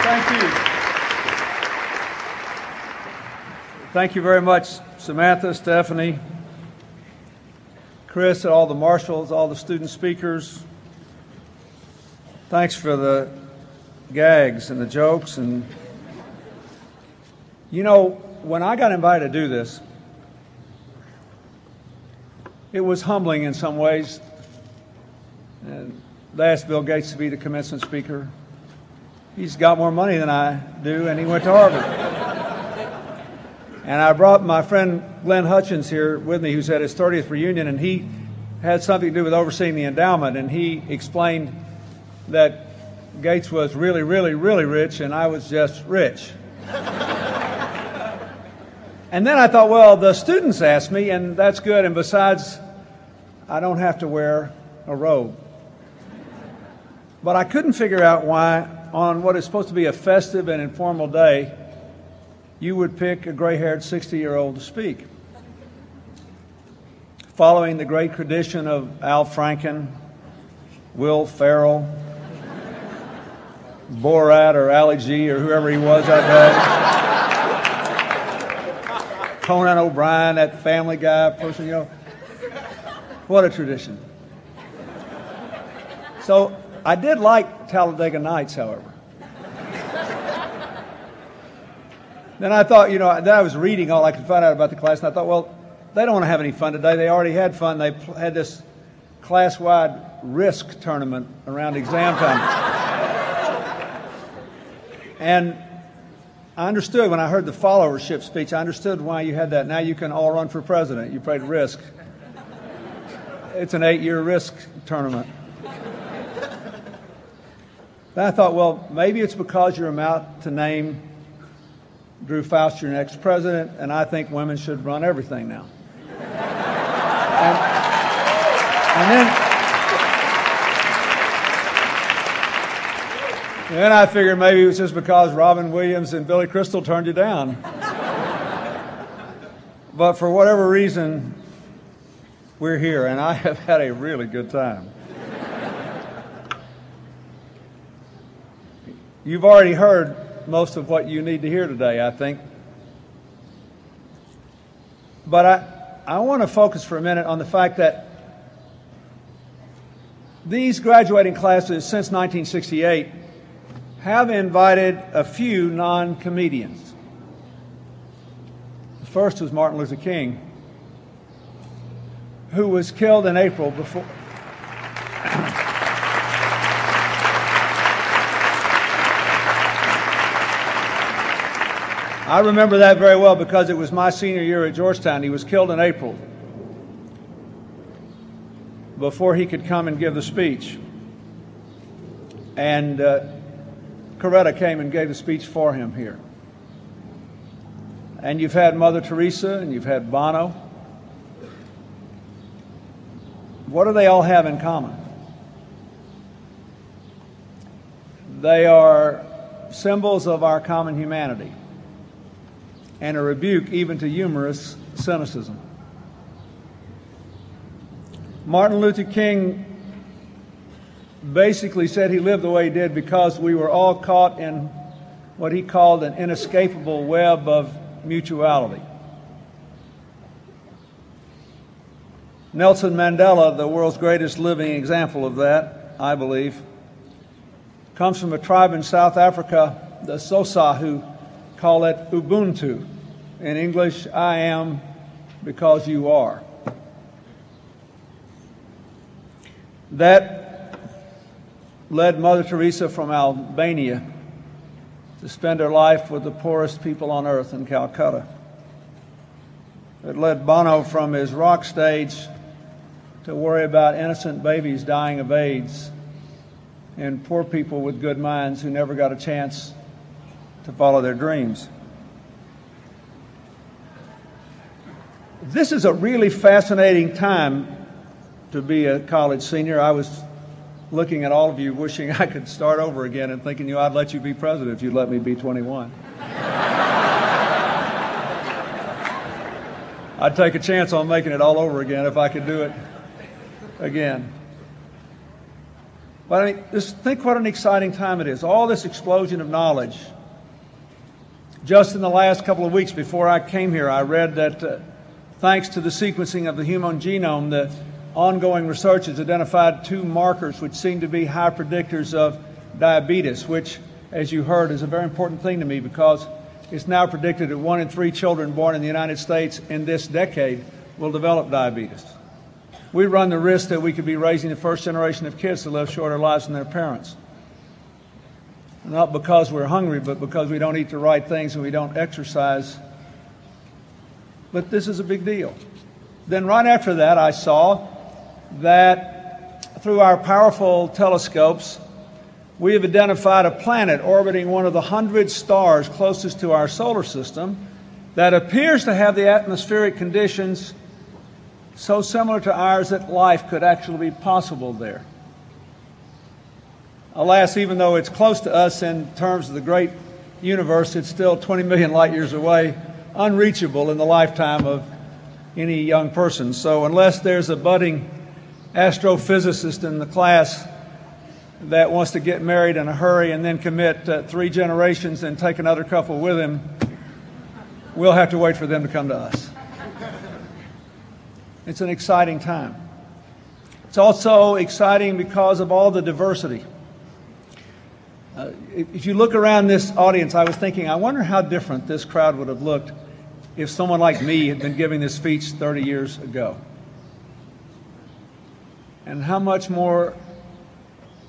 Thank you. Thank you very much, Samantha, Stephanie, Chris, all the marshals, all the student speakers. Thanks for the gags and the jokes. And, you know, when I got invited to do this, it was humbling in some ways. And they asked Bill Gates to be the commencement speaker. He's got more money than I do, and he went to Harvard. And I brought my friend Glenn Hutchins here with me, who's at his 30th reunion, and he had something to do with overseeing the endowment, and he explained that Gates was really, really, really rich, and I was just rich. And then I thought, well, the students asked me, and that's good, and besides, I don't have to wear a robe. But I couldn't figure out why, on what is supposed to be a festive and informal day, you would pick a gray-haired 60-year-old to speak. Following the great tradition of Al Franken, Will Ferrell, Borat or Ali G or whoever he was that day, Conan O'Brien, that Family Guy person, you know. What a tradition. So I did like Talladega Nights, however. Then I thought, you know, then I was reading all I could find out about the class, and I thought, well, they don't want to have any fun today. They already had fun. They had this class-wide Risk tournament around exam time. And I understood when I heard the followership speech, I understood why you had that. Now you can all run for president. You played Risk. It's an 8-year Risk tournament. Then I thought, well, maybe it's because you're about to name Drew Faust your next president, and I think women should run everything now. And then I figured maybe it was just because Robin Williams and Billy Crystal turned you down. But for whatever reason, we're here, and I have had a really good time. You've already heard most of what you need to hear today, I think. But I want to focus for a minute on the fact that these graduating classes since 1968 have invited a few non-comedians. The first was Martin Luther King, who was killed in April before. I remember that very well because it was my senior year at Georgetown. He was killed in April before he could come and give the speech. And Coretta came and gave the speech for him here. And you've had Mother Teresa and you've had Bono. What do they all have in common? They are symbols of our common humanity and a rebuke even to humorous cynicism. Martin Luther King basically said he lived the way he did because we were all caught in what he called an inescapable web of mutuality. Nelson Mandela, the world's greatest living example of that, I believe, comes from a tribe in South Africa, the Xhosa, who call it Ubuntu. In English, I am because you are. That led Mother Teresa from Albania to spend her life with the poorest people on earth in Calcutta. It led Bono from his rock stage to worry about innocent babies dying of AIDS and poor people with good minds who never got a chance to follow their dreams. This is a really fascinating time to be a college senior. I was looking at all of you wishing I could start over again and thinking, you know, I'd let you be president if you'd let me be 21. I'd take a chance on making it all over again if I could do it again. But I mean, just think what an exciting time it is. All this explosion of knowledge. Just in the last couple of weeks before I came here, I read that thanks to the sequencing of the human genome, the ongoing research has identified 2 markers which seem to be high predictors of diabetes, which, as you heard, is a very important thing to me because it's now predicted that 1 in 3 children born in the United States in this decade will develop diabetes. We run the risk that we could be raising the first generation of kids to live shorter lives than their parents. Not because we're hungry, but because we don't eat the right things and we don't exercise. But this is a big deal. Then right after that, I saw that through our powerful telescopes, we have identified a planet orbiting one of the 100 stars closest to our solar system that appears to have the atmospheric conditions so similar to ours that life could actually be possible there. Alas, even though it's close to us in terms of the great universe, it's still 20 million light years away, unreachable in the lifetime of any young person. So unless there's a budding astrophysicist in the class that wants to get married in a hurry and then commit 3 generations and take another couple with him, we'll have to wait for them to come to us. It's an exciting time. It's also exciting because of all the diversity. If you look around this audience, I was thinking, I wonder how different this crowd would have looked if someone like me had been giving this speech 30 years ago. And how much more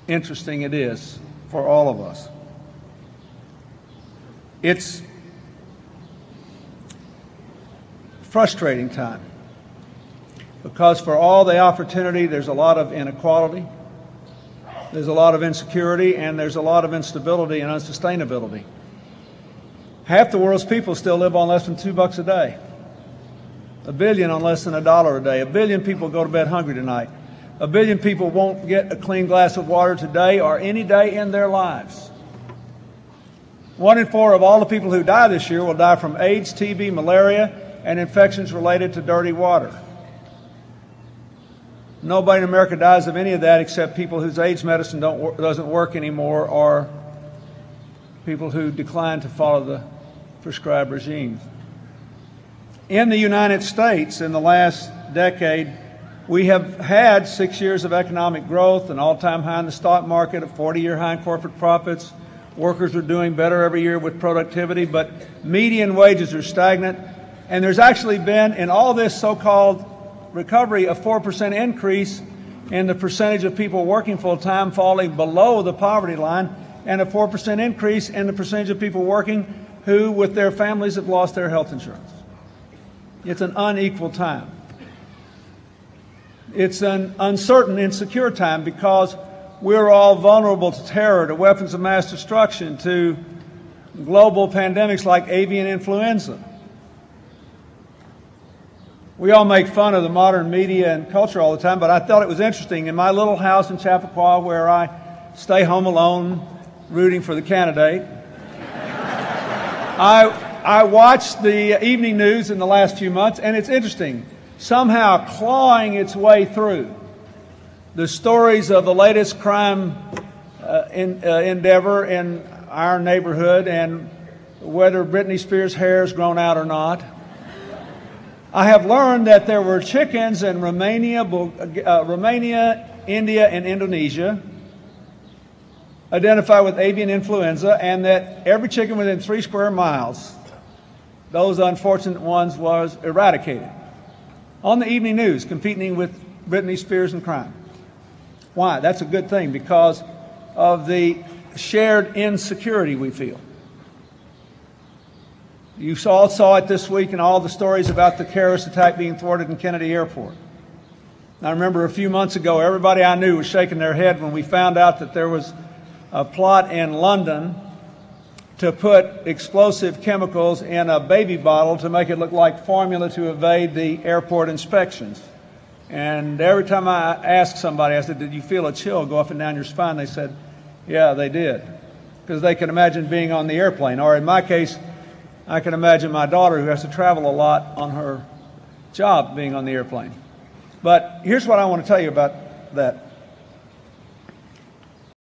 interesting it is for all of us. It's a frustrating time because for all the opportunity, there's a lot of inequality. There's a lot of insecurity, and there's a lot of instability and unsustainability. Half the world's people still live on less than $2 a day. 1 billion on less than $1 a day. 1 billion people go to bed hungry tonight. 1 billion people won't get a clean glass of water today or any day in their lives. 1 in 4 of all the people who die this year will die from AIDS, TB, malaria, and infections related to dirty water. Nobody in America dies of any of that except people whose AIDS medicine doesn't work anymore or people who decline to follow the prescribed regime. In the United States, in the last decade, we have had 6 years of economic growth, an all-time high in the stock market, a 40-year high in corporate profits. Workers are doing better every year with productivity, but median wages are stagnant. And there's actually been, in all this so-called recovery, a 4% increase in the percentage of people working full-time falling below the poverty line, and a 4% increase in the percentage of people working who, with their families, have lost their health insurance. It's an unequal time. It's an uncertain, insecure time because we're all vulnerable to terror, to weapons of mass destruction, to global pandemics like avian influenza. We all make fun of the modern media and culture all the time, but I thought it was interesting. In my little house in Chappaqua, where I stay home alone, rooting for the candidate, I watched the evening news in the last few months, and it's interesting. Somehow clawing its way through the stories of the latest crime endeavor in our neighborhood and whether Britney Spears' hair has grown out or not. I have learned that there were chickens in Romania, India, and Indonesia identified with avian influenza, and that every chicken within 3 square miles, those unfortunate ones, was eradicated. On the evening news, competing with Britney Spears in crime. Why? That's a good thing because of the shared insecurity we feel. You all saw it this week in all the stories about the terrorist attack being thwarted in Kennedy Airport. I remember a few months ago, everybody I knew was shaking their head when we found out that there was a plot in London to put explosive chemicals in a baby bottle to make it look like formula to evade the airport inspections. And every time I asked somebody, I said, did you feel a chill go up and down your spine? They said, yeah, they did. Because they could imagine being on the airplane. Or in my case, I can imagine my daughter, who has to travel a lot on her job, being on the airplane. But here's what I want to tell you about that.